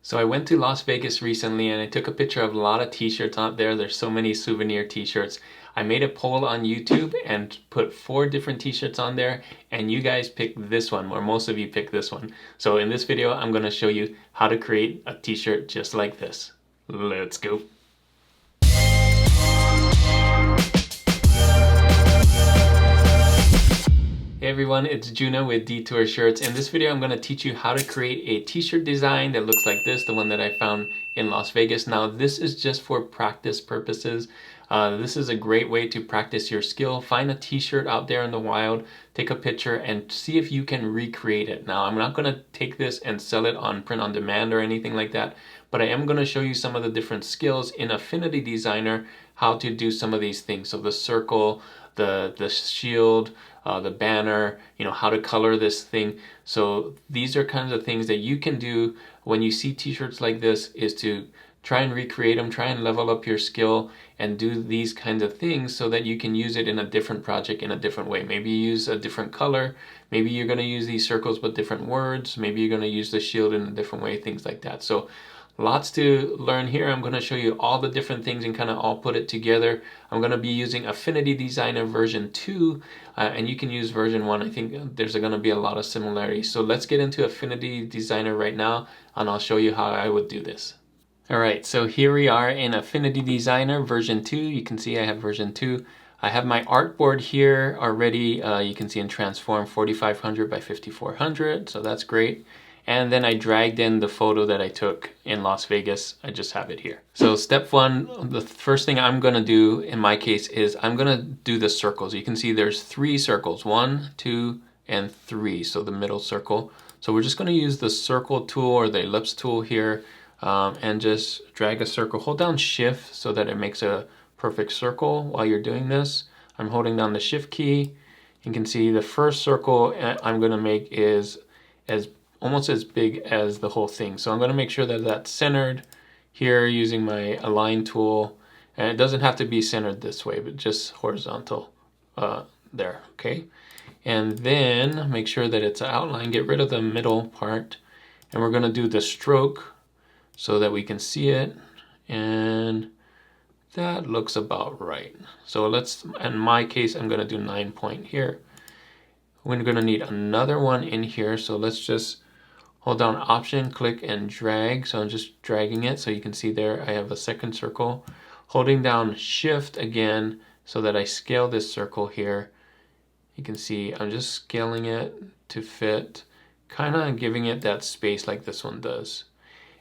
So I went to Las Vegas recently and I took a picture of a lot of t-shirts out there. There's so many souvenir t-shirts. I made a poll on YouTube and put 4 different t-shirts on there, and you guys picked this one, or most of you picked this one. So in this video, I'm going to show you how to create a t-shirt just like this. Let's go. Hey everyone, it's Juna with Detour Shirts. In this video, I'm going to teach you how to create a t-shirt design that looks like this, the one that I found in Las Vegas. Now, this is just for practice purposes. This is a great way to practice your skill. Find a t-shirt out there in the wild, take a picture, and see if you can recreate it. Now, I'm not going to take this and sell it on print on demand or anything like that, but I am going to show you some of the different skills in Affinity Designer, how to do some of these things. So the circle, the shield, the banner, how to color this thing. So these are kinds of things that you can do when you see t-shirts like this, is to try and recreate them, try and level up your skill and do these kinds of things so that you can use it in a different project in a different way. Maybe you use a different color, maybe you're going to use these circles but different words, maybe you're going to use the shield in a different way, things like that. So lots to learn here. I'm going to show you all the different things and kind of all put it together. I'm going to be using Affinity Designer version 2, and you can use version 1. I think there's going to be a lot of similarities. So let's get into Affinity Designer right now, and I'll show you how I would do this. Alright, so here we are in Affinity Designer version 2. You can see I have version 2. I have my artboard here already. You can see in Transform 4500 by 5400, so that's great. And then I dragged in the photo that I took in Las Vegas. I just have it here. So step 1, the first thing I'm going to do in my case is I'm going to do the circles. You can see there's 3 circles, 1, 2, and 3, so the middle circle. So we're just going to use the circle tool or the ellipse tool here, and just drag a circle. Hold down shift so that it makes a perfect circle while you're doing this. I'm holding down the shift key. You can see the first circle I'm going to make is almost as big as the whole thing. So I'm going to make sure that that's centered here using my align tool. And it doesn't have to be centered this way, but just horizontal there, okay? And then make sure that it's outlined. Get rid of the middle part. And we're going to do the stroke so that we can see it. And that looks about right. So let's, in my case, I'm going to do 9 point here. We're going to need another one in here. So let's just hold down Option, click and drag. So I'm just dragging it so you can see there I have a second circle. Holding down Shift again so that I scale this circle here. You can see I'm just scaling it to fit, kind of giving it that space like this one does.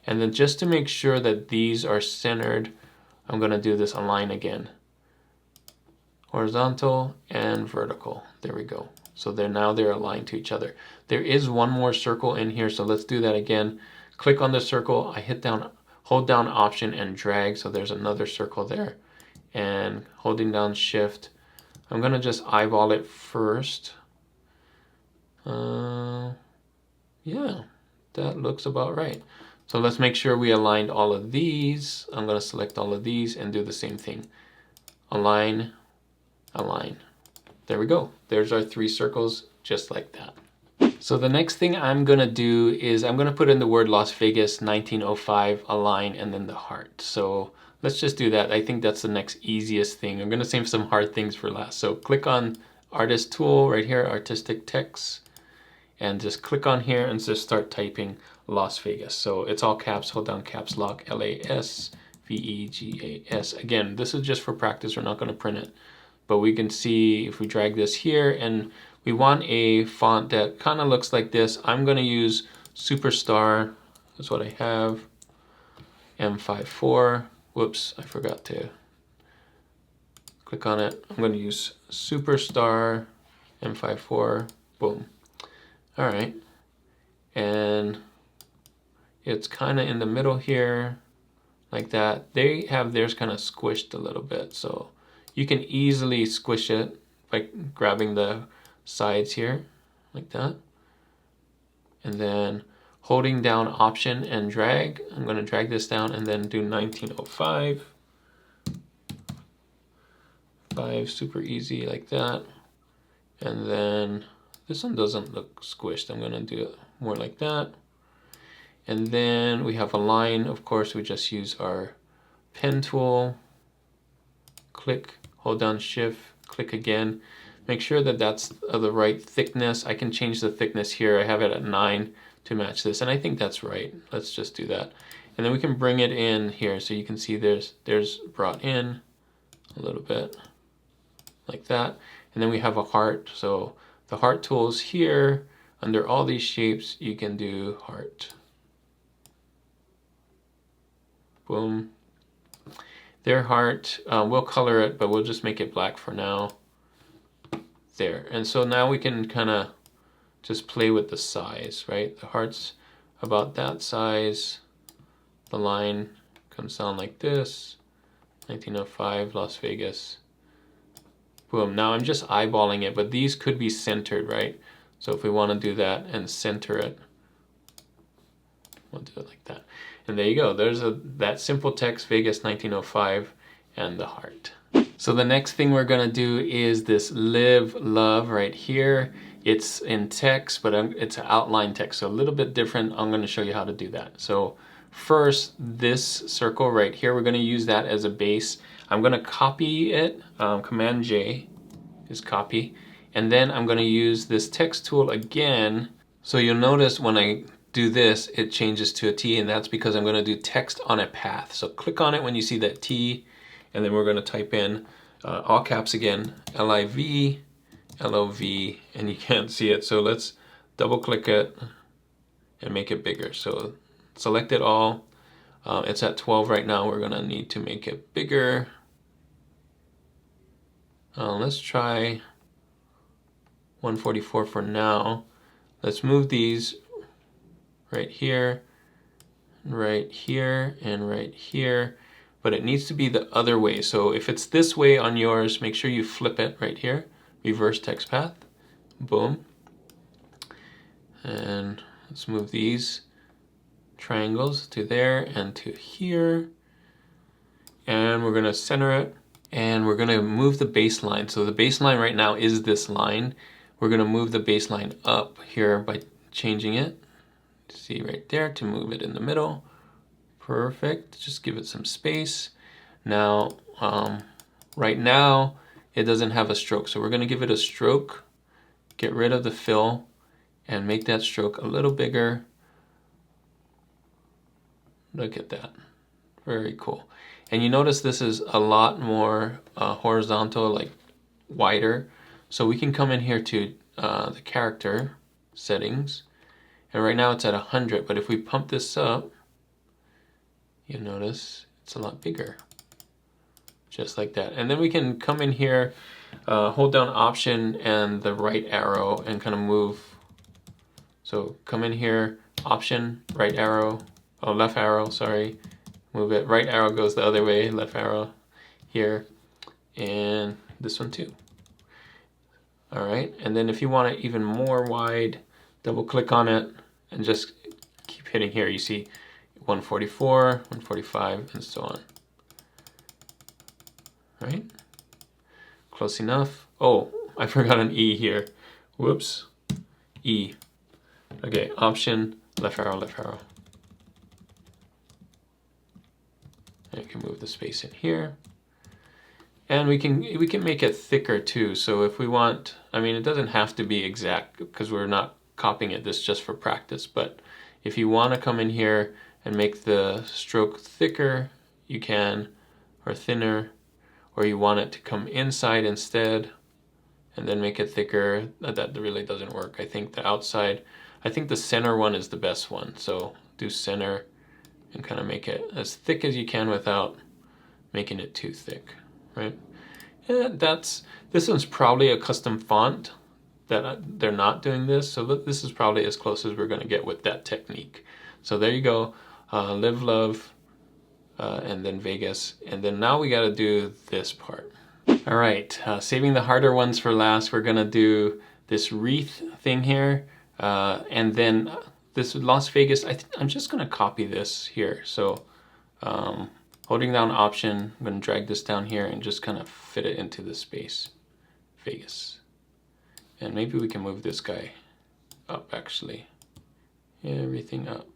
And then just to make sure that these are centered, I'm going to do this align again. Horizontal and vertical. There we go. So now they're aligned to each other. There is one more circle in here, so let's do that again. Click on the circle. I hold down Option and drag, so there's another circle there. And holding down Shift, I'm going to just eyeball it first. Yeah, that looks about right. So let's make sure we aligned all of these. I'm going to select all of these and do the same thing. Align, align. There we go. There's our 3 circles, just like that. So the next thing I'm going to do is I'm going to put in the word Las Vegas 1905, align, and then the heart. So let's just do that. I think that's the next easiest thing. I'm going to save some hard things for last. So click on Artist Tool right here, Artistic Text, and just click on here and just start typing Las Vegas. So it's all caps, hold down caps lock, LASVEGAS. Again, this is just for practice. We're not going to print it. But we can see if we drag this here and we want a font that kind of looks like this. I'm going to use Superstar. That's what I have. M54. Whoops, I forgot to click on it. I'm going to use Superstar M54. Boom. All right. And it's kind of in the middle here, like that. They have theirs kind of squished a little bit, so you can easily squish it by grabbing the sides here, like that. And then holding down Option and drag. I'm going to drag this down and then do 1905. 5, super easy, like that. And then this one doesn't look squished. I'm going to do it more like that. And then we have a line. Of course, we just use our pen tool. Click, hold down Shift, click again. Make sure that that's the right thickness. I can change the thickness here. I have it at 9 to match this, and I think that's right. Let's just do that. And then we can bring it in here, so you can see there's brought in a little bit like that. And then we have a heart. So the heart tool is here. Under all these shapes, you can do heart. Boom. Their heart, we'll color it, but we'll just make it black for now. There. And so now we can kind of just play with the size, right? The heart's about that size. The line comes down like this. 1905, Las Vegas. Boom. Now I'm just eyeballing it, but these could be centered, right? So if we want to do that and center it, we'll do it like that. And there you go. There's that simple text, Vegas 1905, and the heart. So the next thing we're gonna do is this live love right here. It's in text, but it's an outline text, so a little bit different. I'm gonna show you how to do that. So first, this circle right here, we're gonna use that as a base. I'm gonna copy it, Command J is copy, and then I'm gonna use this text tool again. So you'll notice when I do this, it changes to a T, and that's because I'm gonna do text on a path. So click on it when you see that T, and then we're gonna type in all caps again, L-I-V, L-O-V, and you can't see it. So let's double click it and make it bigger. So select it all. It's at 12 right now. We're gonna need to make it bigger. Let's try 144 for now. Let's move these right here, and right here, but it needs to be the other way. So if it's this way on yours, make sure you flip it right here, reverse text path, boom. And let's move these triangles to there and to here. And we're gonna center it, and we're gonna move the baseline. So the baseline right now is this line. We're gonna move the baseline up here by changing it. See right there, to move it in the middle. Perfect, just give it some space. Now, right now, it doesn't have a stroke, so we're gonna give it a stroke, get rid of the fill, and make that stroke a little bigger. Look at that, very cool. And you notice this is a lot more horizontal, like wider. So we can come in here to the character settings, and right now it's at 100, but if we pump this up, you notice it's a lot bigger, just like that. And then we can come in here, hold down Option and the right arrow and kind of move. So come in here, Option, right arrow, oh, left arrow, sorry, move it. Right arrow goes the other way, left arrow here, and this one too. All right, and then if you want it even more wide, double click on it and just keep hitting here. You see 144, 145, and so on. Right? Close enough. Oh, I forgot an E here. Whoops. E. Okay, Option, left arrow, left arrow. And you can move the space in here. And we can make it thicker too. So if we want, I mean, it doesn't have to be exact because we're not copying it. This just for practice. But if you want to come in here and make the stroke thicker, you can, or thinner, or you want it to come inside instead and then make it thicker. That really doesn't work. I think the outside, I think the center one is the best one. So do center and kind of make it as thick as you can without making it too thick, right? And this one's probably a custom font that they're not doing this. So this is probably as close as we're gonna get with that technique. So there you go, live, love, and then Vegas. And then now we gotta do this part. All right, saving the harder ones for last, we're gonna do this wreath thing here. And then this Las Vegas, I'm just gonna copy this here. So holding down Option, I'm gonna drag this down here and just kind of fit it into the space, Vegas. And maybe we can move this guy up actually. Everything up.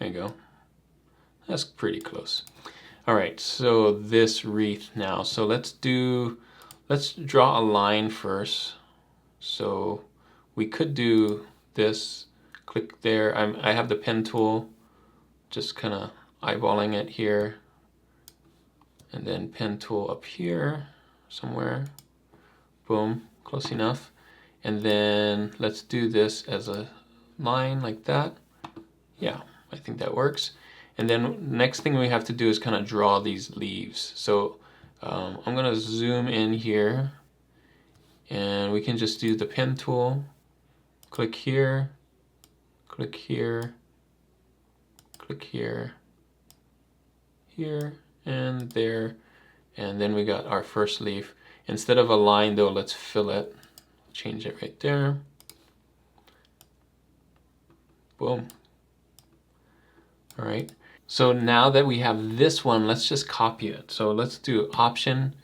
There you go. That's pretty close. All right, so this wreath now. So let's draw a line first. So we could do this, click there. I have the pen tool, just kind of eyeballing it here. And then pen tool up here somewhere. Boom, close enough. And then let's do this as a line like that. Yeah, I think that works. And then next thing we have to do is kind of draw these leaves. So I'm gonna zoom in here and we can just do the pen tool. Click here, click here, click here, here, and there. And then we got our first leaf. Instead of a line though, let's fill it. Change it right there. Boom. All right. So now that we have this one, let's just copy it. So let's do Option,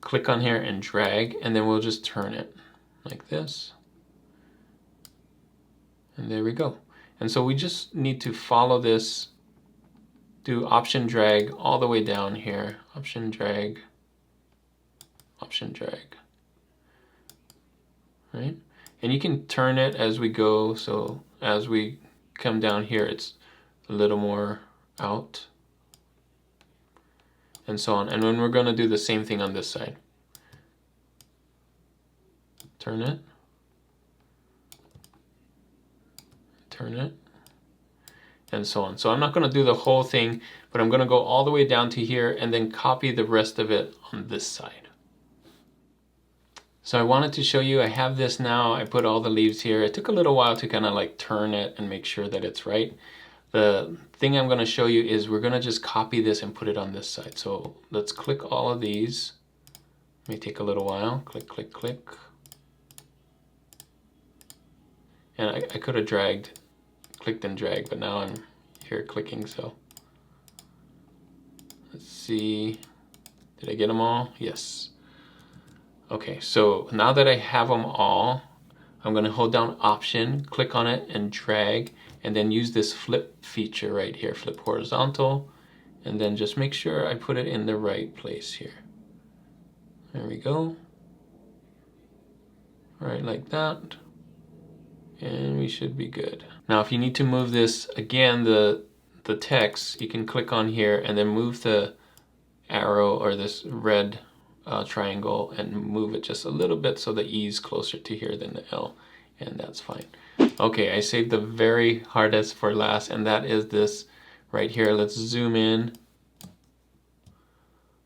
click on here and drag, and then we'll just turn it like this. And there we go. And so we just need to follow this, do Option drag all the way down here. Option drag, Option drag. Right? And you can turn it as we go. So as we come down here, it's a little more out. And so on. And then we're going to do the same thing on this side. Turn it. Turn it. And so on. So I'm not going to do the whole thing, but I'm going to go all the way down to here and then copy the rest of it on this side. So I wanted to show you, I have this now, I put all the leaves here. It took a little while to kind of like turn it and make sure that it's right. The thing I'm going to show you is we're going to just copy this and put it on this side. So let's click all of these. May take a little while. Click, click, click. And I could have clicked and dragged, but now I'm here clicking, so. Let's see, did I get them all? Yes. Okay, so now that I have them all, I'm gonna hold down Option, click on it and drag, and then use this flip feature right here, flip horizontal, and then just make sure I put it in the right place here. There we go. Right like that. And we should be good. Now if you need to move this, again, the text, you can click on here and then move the arrow or this red triangle and move it just a little bit so the E is closer to here than the L, and that's fine. Okay, I saved the very hardest for last, and that is this right here. Let's zoom in,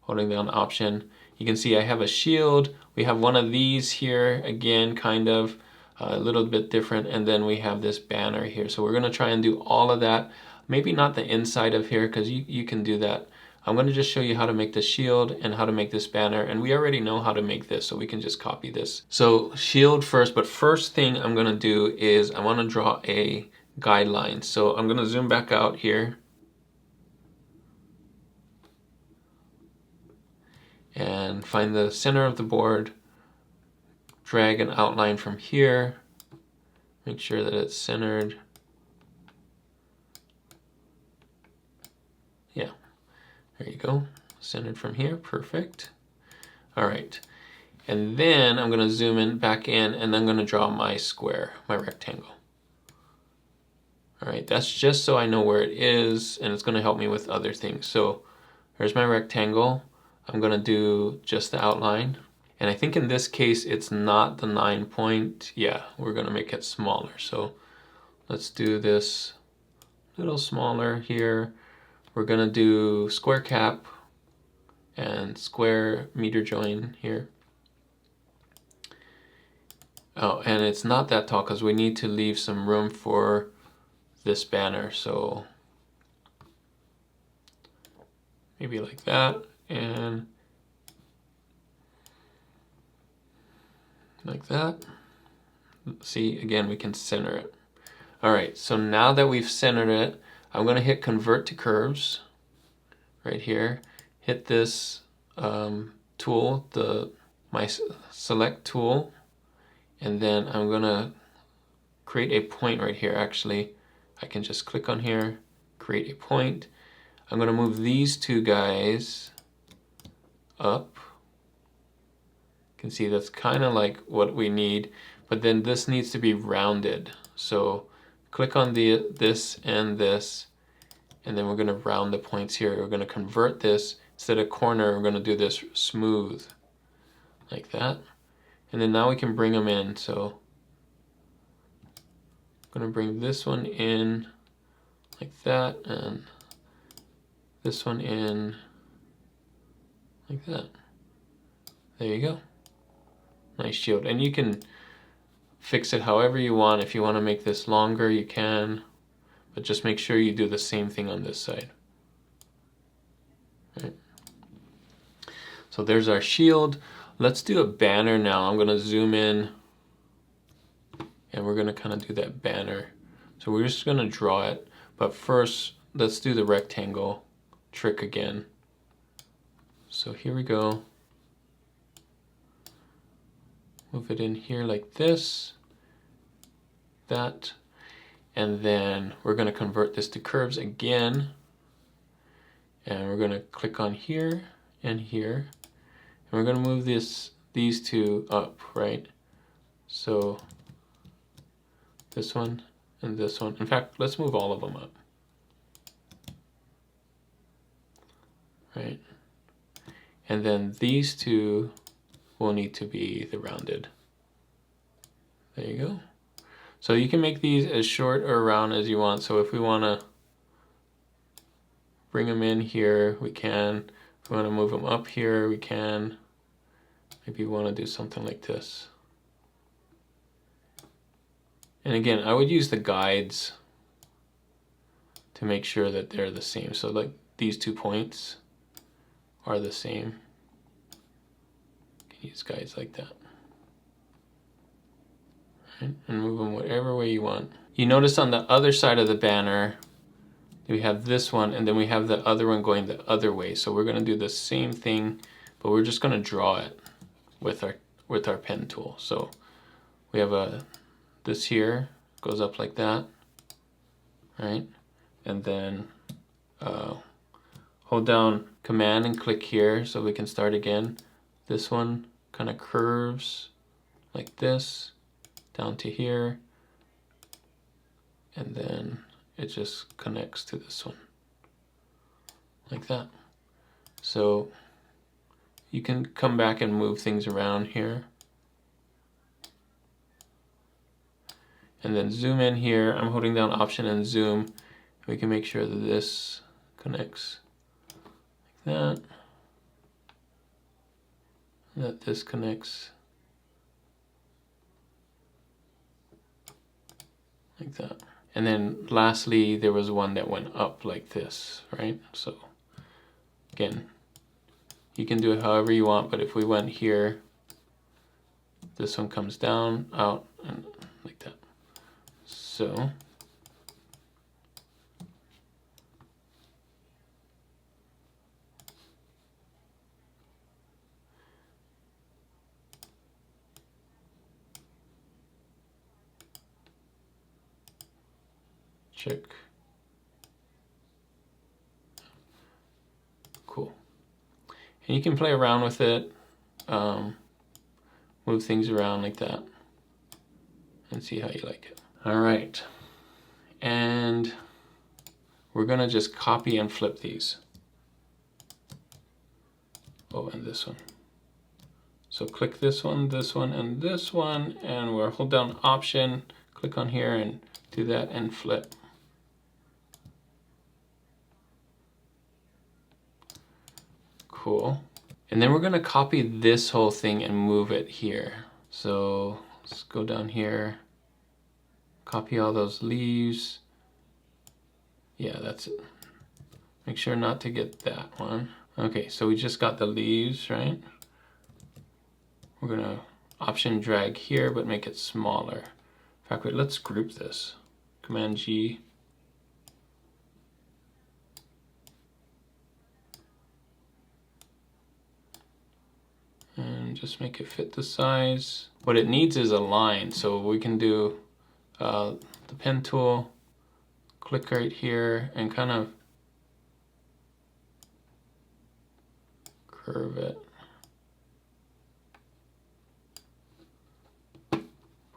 holding down Option. You can see I have a shield. We have one of these here, again, kind of a little bit different, and then we have this banner here. So we're gonna try and do all of that. Maybe not the inside of here, because you can do that. I'm going to just show you how to make the shield and how to make this banner, and we already know how to make this, so we can just copy this. So shield first, but first thing I'm going to do is I want to draw a guideline. So I'm going to zoom back out here and find the center of the board, drag an outline from here, make sure that it's centered. Yeah, there you go. Centered from here, perfect. All right, and then I'm gonna zoom in back in and I'm gonna draw my square, my rectangle. All right, that's just so I know where it is, and it's gonna help me with other things. So there's my rectangle. I'm gonna do just the outline. And I think in this case, it's not the 9 point. Yeah, we're gonna make it smaller. So let's do this a little smaller here. We're gonna do square cap and square meter join here. Oh, and it's not that tall because we need to leave some room for this banner. So maybe like that, and like that. See, again, we can center it. All right, so now that we've centered it, I'm gonna hit convert to curves right here. Hit this tool, my select tool, and then I'm gonna create a point right here. Actually, I can just click on here, create a point. I'm going to move these two guys up. You can see that's kind of like what we need, but then this needs to be rounded. So click on this, and then we're going to round the points here. We're going to convert this, instead of corner, we're going to do this smooth, like that. And then now we can bring them in. So I'm going to bring this one in like that, and this one in like that. There you go. Nice shield. And you can fix it however you want. If you want to make this longer, you can, but just make sure you do the same thing on this side. Right. So there's our shield. Let's do a banner now. I'm going to zoom in, and we're going to kind of do that banner. So we're just going to draw it, but first let's do the rectangle trick again. So here we go. Move it in here like this, that, and then we're going to convert this to curves again, and we're going to click on here and here, and we're going to move these two up, right? So this one and this one. In fact, let's move all of them up, right? And then these two will need to be the rounded. There you go. So you can make these as short or round as you want. So if we want to bring them in here, we can. If we want to move them up here, we can. Maybe you want to do something like this. And again, I would use the guides to make sure that they're the same. So like these 2 points are the same. You can use guides like that. Right? And move them whatever way you want. You notice on the other side of the banner, we have this one, and then we have the other one going the other way. So we're going to do the same thing, but we're just going to draw it with our pen tool. So we have this here goes up like that, right? And then hold down Command and click here so we can start again. This one kind of curves like this down to here, and then it just connects to this one like that. So you can come back and move things around here, and then zoom in here. I'm holding down Option and zoom. We can make sure that this connects like that this connects like that. And then lastly, there was one that went up like this, right? So again, you can do it however you want, but if we went here, this one comes down, out, and like that. So check. Cool. And you can play around with it, move things around like that, and see how you like it. All right, and we're gonna just copy and flip these. Oh, and this one. So click this one, and this one, and we'll hold down Option, click on here, and do that and flip. Cool. And then we're gonna copy this whole thing and move it here. So let's go down here, copy all those leaves. Yeah, that's it. Make sure not to get that one. Okay, so we just got the leaves, right? We're gonna Option drag here, but make it smaller. In fact, wait, let's group this. Command G. And just make it fit the size. What it needs is a line, so we can do the pen tool, click right here and kind of curve it.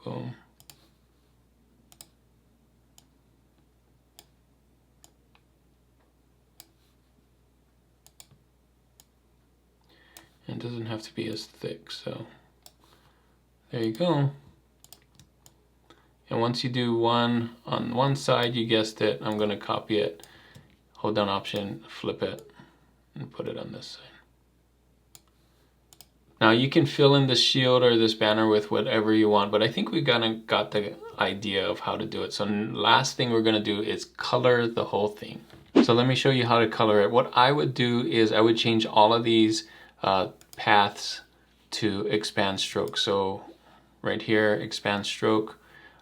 Boom. It doesn't have to be as thick, so there you go. And once you do one on one side, you guessed it, I'm going to copy it, hold down Option, flip it, and put it on this side. Now you can fill in the shield or this banner with whatever you want, but I think we got the idea of how to do it. So last thing we're going to do is color the whole thing. So let me show you how to color it. What I would do is I would change all of these paths to expand stroke. So right here, expand stroke.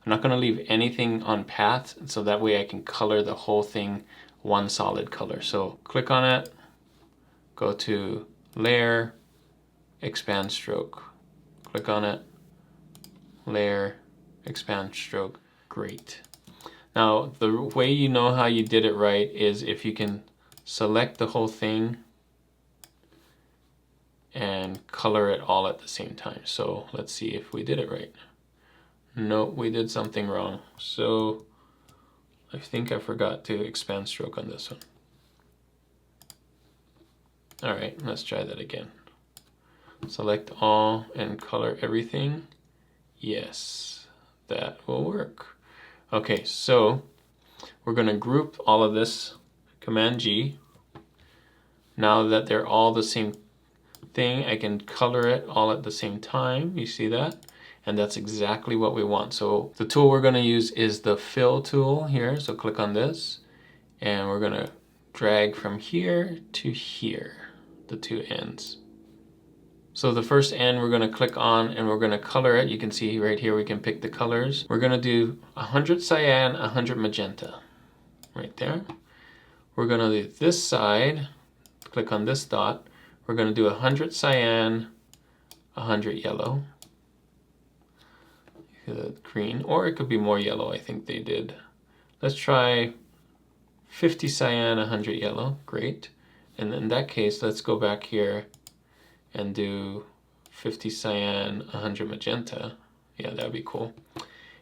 I'm not going to leave anything on path, so that way I can color the whole thing one solid color. So click on it, go to layer, expand stroke. Click on it, layer, expand stroke. Great. Now the way you know how you did it right is if you can select the whole thing and color it all at the same time. So let's see if we did it right. No, we did something wrong. So I think I forgot to expand stroke on this one. All right, let's try that again. Select all and color everything. Yes, that will work. Okay, so we're going to group all of this, Command G. Now that they're all the same thing, I can color it all at the same time. You see that? And that's exactly what we want. So the tool we're going to use is the fill tool here. So click on this and we're going to drag from here to here, the two ends. So the first end we're going to click on and we're going to color it. You can see right here we can pick the colors. We're going to do 100 cyan, 100 magenta right there. We're going to do this side, click on this dot. We're going to do 100 cyan, 100 yellow. Green, or it could be more yellow. I think they did. Let's try 50 cyan, 100 yellow. Great. And in that case, let's go back here and do 50 cyan, 100 magenta. Yeah, that'd be cool.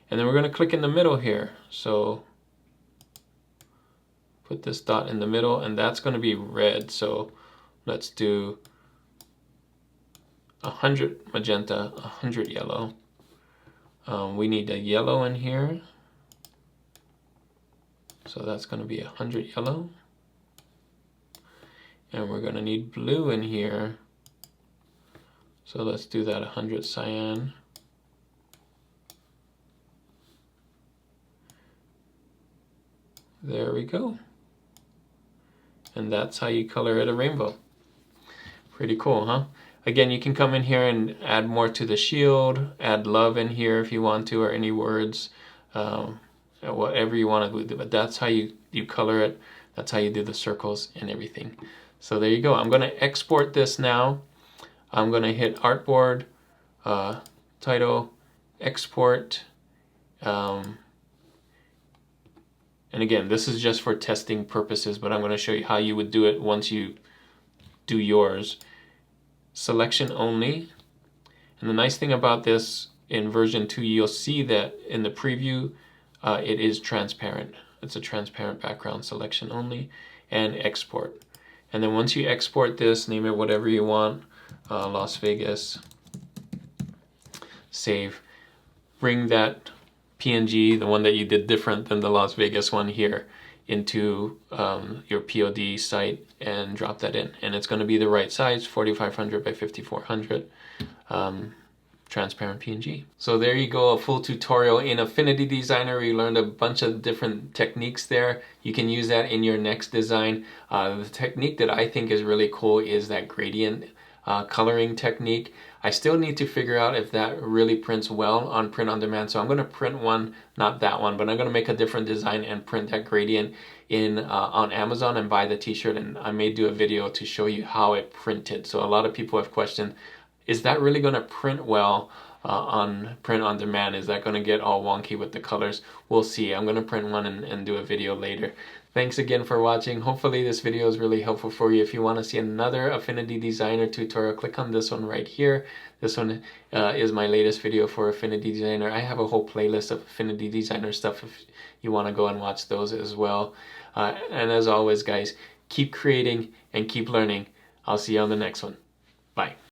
And then we're going to click in the middle here. So put this dot in the middle, and that's going to be red. So let's do 100 magenta, 100 yellow. We need a yellow in here. So that's going to be 100 yellow. And we're going to need blue in here. So let's do that 100 cyan. There we go. And that's how you color it a rainbow. Pretty cool, huh? Again, you can come in here and add more to the shield, add love in here if you want to, or any words, whatever you want to do. But that's how you color it. That's how you do the circles and everything. So there you go. I'm going to export this now. I'm going to hit Artboard, title, export. And again, this is just for testing purposes, but I'm going to show you how you would do it once you do yours. Selection only. And the nice thing about this in version 2, you'll see that in the preview, it is transparent. It's a transparent background, selection only, and export. And then once you export this, name it whatever you want, Las Vegas, save, bring that PNG, the one that you did different than the Las Vegas one here, into your POD site and drop that in. And it's going to be the right size, 4500 by 5400, transparent PNG. So there you go, a full tutorial in Affinity Designer. We learned a bunch of different techniques there. You can use that in your next design. The technique that I think is really cool is that gradient coloring technique. I still need to figure out if that really prints well on print on demand. So I'm going to print one, not that one, but I'm going to make a different design and print that gradient in on Amazon and buy the t-shirt. And I may do a video to show you how it printed. So a lot of people have questioned, is that really going to print well on print on demand? Is that going to get all wonky with the colors? We'll see. I'm going to print one and do a video later. Thanks again for watching. Hopefully this video is really helpful for you. If you want to see another Affinity Designer tutorial, click on this one right here. This one is my latest video for Affinity Designer. I have a whole playlist of Affinity Designer stuff if you want to go and watch those as well. And as always, guys, keep creating and keep learning. I'll see you on the next one. Bye.